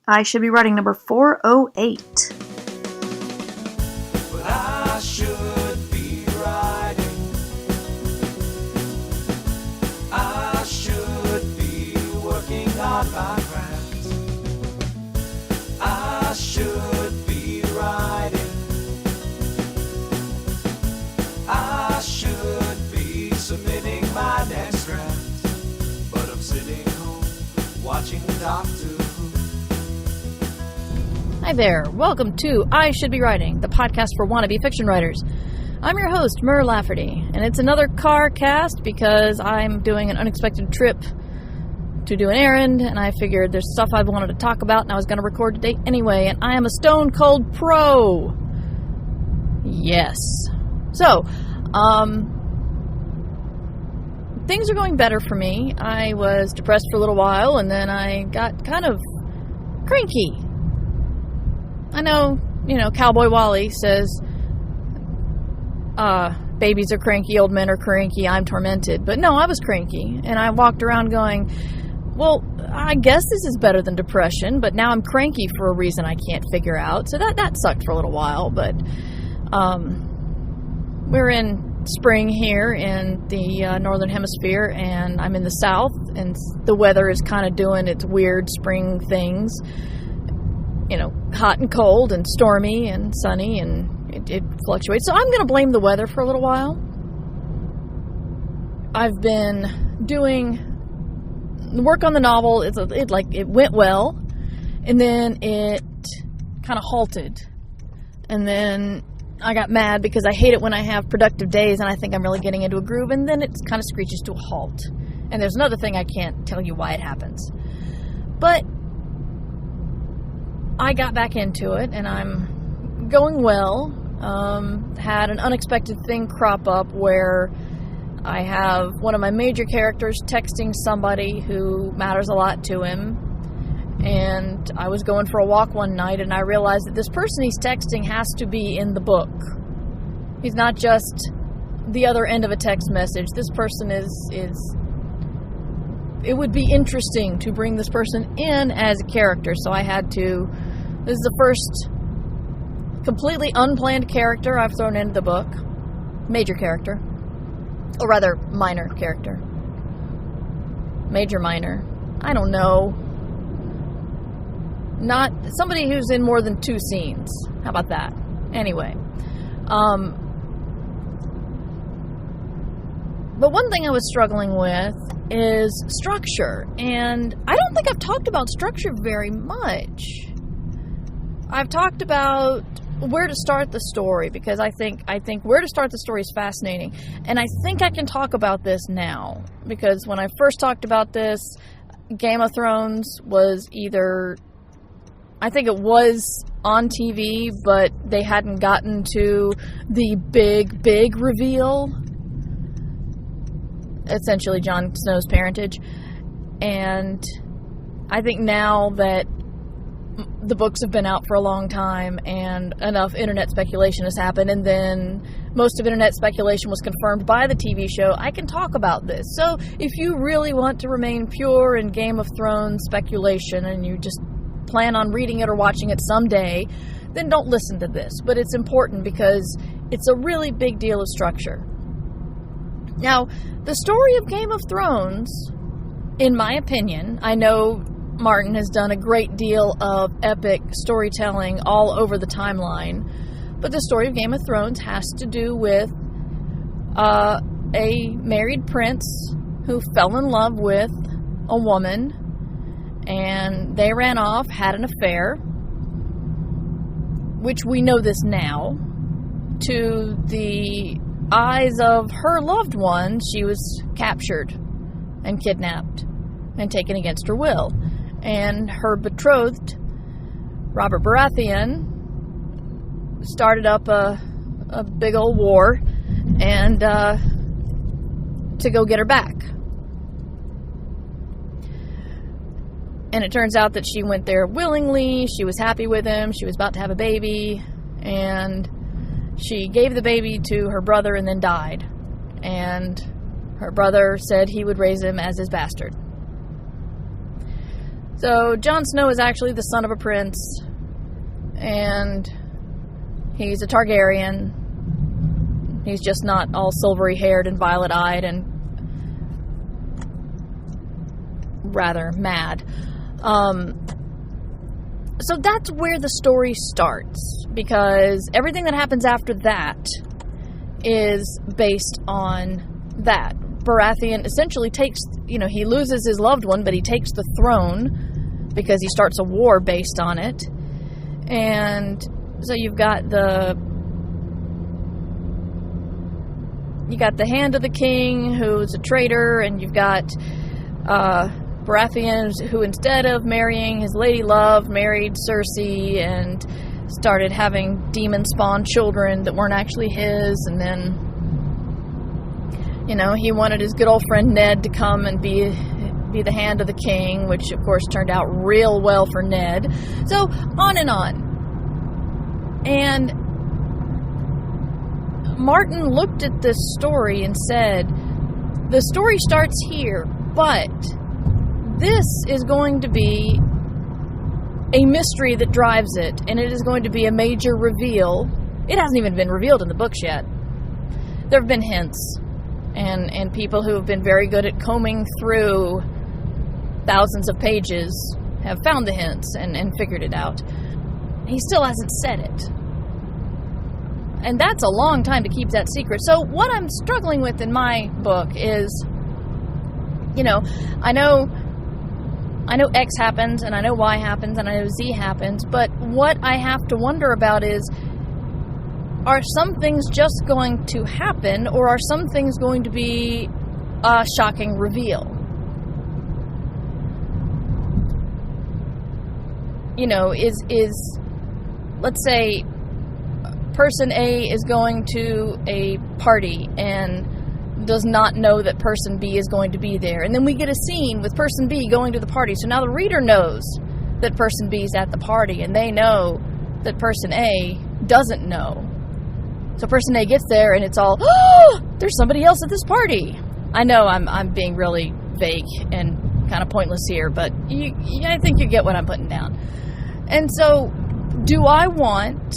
I should be writing number 408. But I should be writing. I should be working on my craft. I should be writing. I should be submitting my next draft. But I'm sitting home watching Doctor Who. Hi there, welcome to I Should Be Writing, the podcast for wannabe fiction writers. I'm your host, Mur Lafferty, and it's another car cast because I'm doing an unexpected trip to do an errand, and I figured there's stuff I wanted to talk about, and I was going to record today anyway, and I am a stone cold pro. Yes. So, things are going better for me. I was depressed for a little while, and then I got kind of cranky. I know, Cowboy Wally says, babies are cranky, old men are cranky, I'm tormented. But no, I was cranky, and I walked around going, well, I guess this is better than depression, but now I'm cranky for a reason I can't figure out. So that sucked for a little while, but we're in spring here in the northern hemisphere, and I'm in the south, and the weather is kind of doing its weird spring things. Hot and cold and stormy and sunny, and it fluctuates. So I'm going to blame the weather for a little while. I've been doing work on the novel. It went well, and then it kind of halted. And then I got mad because I hate it when I have productive days and I think I'm really getting into a groove, and then it kind of screeches to a halt. And there's another thing I can't tell you why it happens. But I got back into it, and I'm going well. Had an unexpected thing crop up where I have one of my major characters texting somebody who matters a lot to him, and I was going for a walk one night, and I realized that this person he's texting has to be in the book. He's not just the other end of a text message. This person is it would be interesting to bring this person in as a character, so I had to. This is the first completely unplanned character I've thrown into the book. Major character. Or rather, minor character. Major, minor. I don't know. Not somebody who's in more than 2 scenes. How about that? Anyway. But one thing I was struggling with is structure. And I don't think I've talked about structure very much. I've talked about where to start the story because I think where to start the story is fascinating. And I think I can talk about this now because when I first talked about this, Game of Thrones was I think it was on TV, but they hadn't gotten to the big reveal. Essentially Jon Snow's parentage. And I think now that the books have been out for a long time and enough internet speculation has happened, and then most of internet speculation was confirmed by the TV show, I can talk about this. So if you really want to remain pure in Game of Thrones speculation and you just plan on reading it or watching it someday, then don't listen to this. But it's important because it's a really big deal of structure. Now, the story of Game of Thrones, in my opinion, I know Martin has done a great deal of epic storytelling all over the timeline, but the story of Game of Thrones has to do with a married prince who fell in love with a woman, and they ran off, had an affair, which we know this now. To the eyes of her loved one, she was captured and kidnapped and taken against her will. And her betrothed, Robert Baratheon, started up a big old war and to go get her back. And it turns out that she went there willingly. She was happy with him. She was about to have a baby. And she gave the baby to her brother and then died. And her brother said he would raise him as his bastard. So Jon Snow is actually the son of a prince, and he's a Targaryen. He's just not all silvery-haired and violet-eyed and rather mad. So that's where the story starts, because everything that happens after that is based on that. Baratheon essentially takes, he loses his loved one, but he takes the throne because he starts a war based on it. And so you've got the hand of the king, who's a traitor, and you've got Baratheon, who instead of marrying his lady love, married Cersei and started having demon-spawned children that weren't actually his, and then, he wanted his good old friend Ned to come and be the hand of the king, which of course turned out real well for Ned. So, on and on. And Martin looked at this story and said, the story starts here, but this is going to be a mystery that drives it, and it is going to be a major reveal. It hasn't even been revealed in the books yet. There have been hints, and people who have been very good at combing through thousands of pages have found the hints and figured it out. He still hasn't said it. And that's a long time to keep that secret. So what I'm struggling with in my book is, I know X happens, and I know Y happens, and I know Z happens, but what I have to wonder about is, are some things just going to happen, or are some things going to be a shocking reveal? Let's say person A is going to a party and does not know that person B is going to be there. And then we get a scene with person B going to the party. So now the reader knows that person B is at the party, and they know that person A doesn't know. So person A gets there and it's all, oh, there's somebody else at this party. I know I'm being really vague and kind of pointless here, but I think you get what I'm putting down. And so, do I want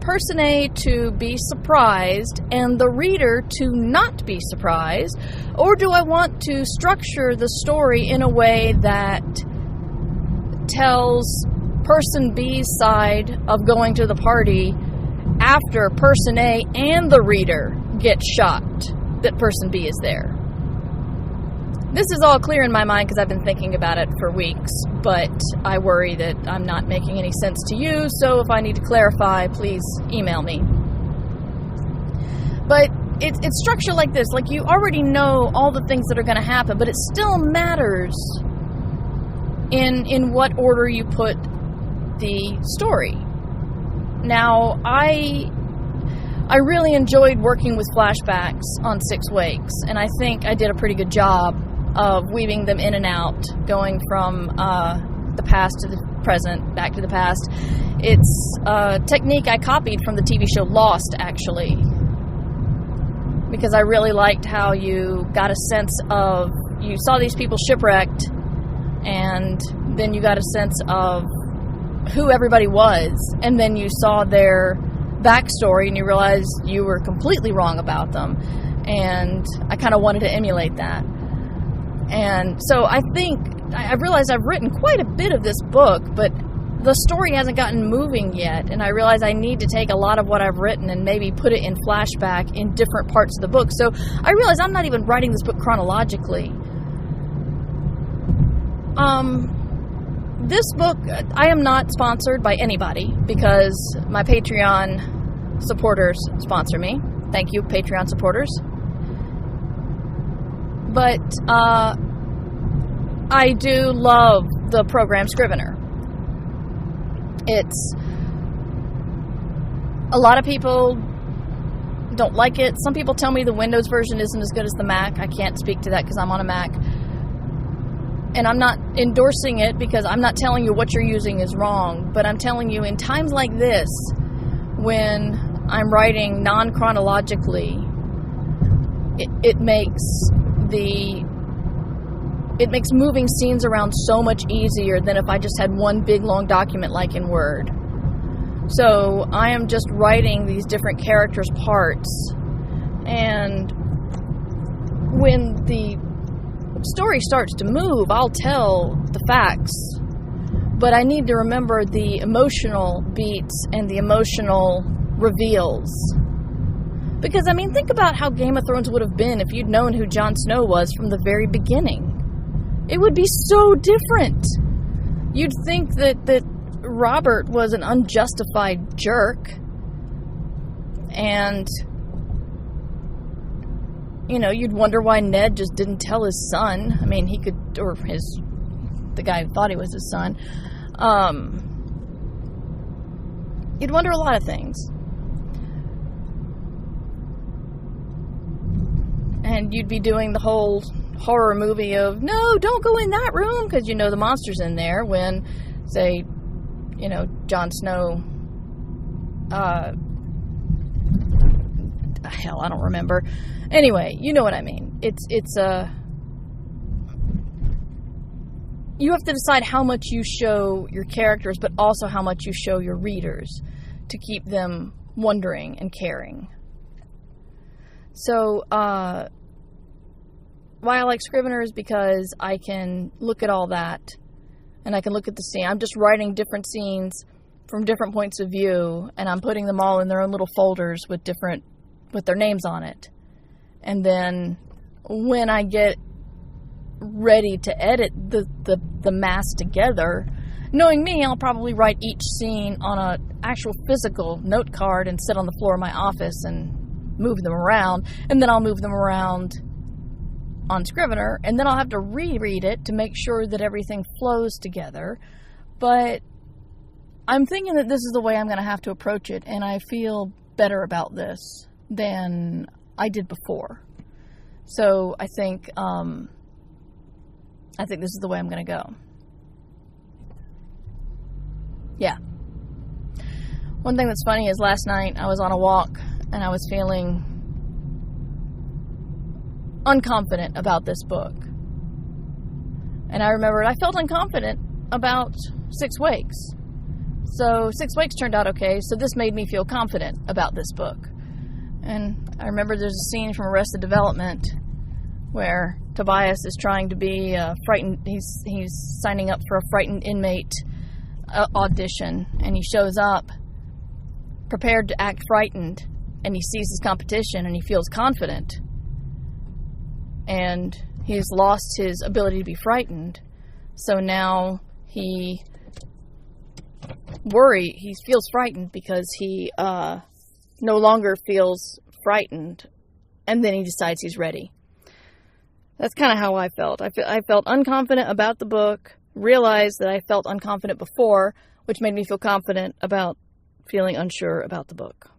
person A to be surprised and the reader to not be surprised? Or do I want to structure the story in a way that tells person B's side of going to the party after person A and the reader get shocked that person B is there? This is all clear in my mind because I've been thinking about it for weeks, but I worry that I'm not making any sense to you, so if I need to clarify, please email me. But it's structured like this, like you already know all the things that are going to happen, but it still matters in what order you put the story. Now, I really enjoyed working with flashbacks on Six Wakes, and I think I did a pretty good job of weaving them in and out, going from the past to the present, back to the past. It's a technique I copied from the TV show Lost, actually, because I really liked how you got a sense of, you saw these people shipwrecked, and then you got a sense of who everybody was, and then you saw their backstory, and you realized you were completely wrong about them, and I kind of wanted to emulate that. And so I think, I've realized I've written quite a bit of this book, but the story hasn't gotten moving yet, and I realize I need to take a lot of what I've written and maybe put it in flashback in different parts of the book. So I realize I'm not even writing this book chronologically. This book, I am not sponsored by anybody because my Patreon supporters sponsor me. Thank you, Patreon supporters. But I do love the program Scrivener. It's, a lot of people don't like it. Some people tell me the Windows version isn't as good as the Mac. I can't speak to that because I'm on a Mac. And I'm not endorsing it because I'm not telling you what you're using is wrong. But I'm telling you, in times like this, when I'm writing non-chronologically, it makes the it makes moving scenes around so much easier than if I just had one big long document like in Word. So I am just writing these different characters' parts, and when the story starts to move, I'll tell the facts, but I need to remember the emotional beats and the emotional reveals. Because, I mean, think about how Game of Thrones would have been if you'd known who Jon Snow was from the very beginning. It would be so different. You'd think that Robert was an unjustified jerk, and, you know, you'd wonder why Ned just didn't tell his son. I mean, he could, or the guy who thought he was his son. You'd wonder a lot of things. And you'd be doing the whole horror movie of, no, don't go in that room, because you know the monster's in there, when, say, you know, Jon Snow, hell, I don't remember. Anyway, you know what I mean. You have to decide how much you show your characters, but also how much you show your readers to keep them wondering and caring. So, why I like Scrivener is because I can look at all that, and I can look at the scene. I'm just writing different scenes from different points of view, and I'm putting them all in their own little folders with their names on it. And then when I get ready to edit the mass together, knowing me, I'll probably write each scene on an actual physical note card and sit on the floor of my office and move them around, and then I'll move them around on Scrivener, and then I'll have to reread it to make sure that everything flows together. But I'm thinking that this is the way I'm going to have to approach it, and I feel better about this than I did before. So I think this is the way I'm going to go. Yeah. One thing that's funny is last night I was on a walk and I was feeling unconfident about this book. And I remembered I felt unconfident about 6 Wakes. So 6 Wakes turned out okay, so this made me feel confident about this book. And I remember there's a scene from Arrested Development where Tobias is trying to be frightened. He's signing up for a frightened inmate audition, and he shows up prepared to act frightened, and he sees his competition and he feels confident, and he's lost his ability to be frightened. So now he feels frightened because he no longer feels frightened, and then he decides he's ready. That's kind of how I felt. I felt unconfident about the book, realized that I felt unconfident before, which made me feel confident about feeling unsure about the book.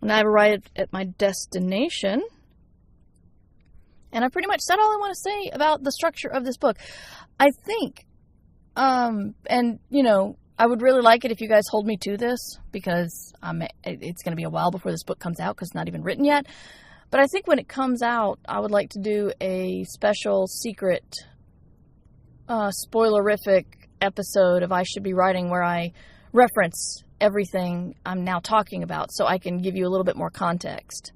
And I've arrived at my destination, and I pretty much said all I want to say about the structure of this book. I think, and you know, I would really like it if you guys hold me to this, because it's going to be a while before this book comes out, because it's not even written yet. But I think when it comes out, I would like to do a special secret, spoilerific episode of I Should Be Writing, where I reference everything I'm now talking about, so I can give you a little bit more context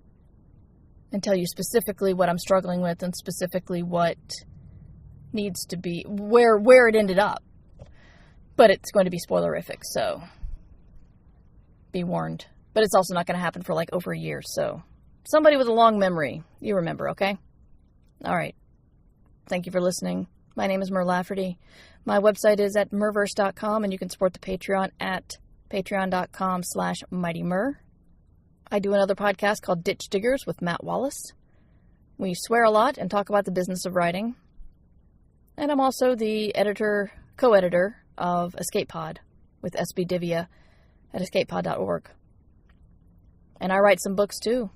and tell you specifically what I'm struggling with and specifically what needs to be, where it ended up. But it's going to be spoilerific, so be warned. But it's also not going to happen for like over a year, so somebody with a long memory, you remember, okay? All right. Thank you for listening. My name is Mer Lafferty. My website is at merverse.com, and you can support the Patreon at patreon.com/mightymer. I do another podcast called Ditch Diggers with Matt Wallace. We swear a lot and talk about the business of writing. And I'm also the co-editor of Escape Pod with Isbw Divya at escapepod.org. And I write some books too.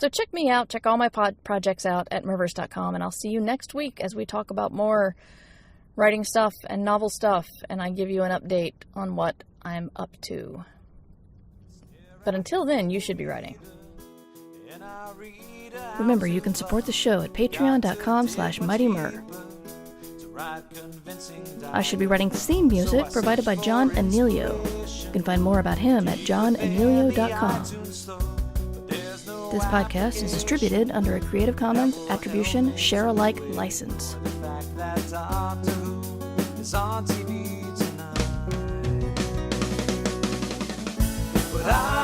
So check me out, check all my projects out at merverse.com, and I'll see you next week as we talk about more writing stuff and novel stuff, and I give you an update on what I'm up to. But until then, you should be writing. Remember, you can support the show at patreon.com/mightymur. I should be writing theme music provided by John Anelio. You can find more about him at johnanelio.com. This podcast is distributed under a Creative Commons Attribution Share-alike license. But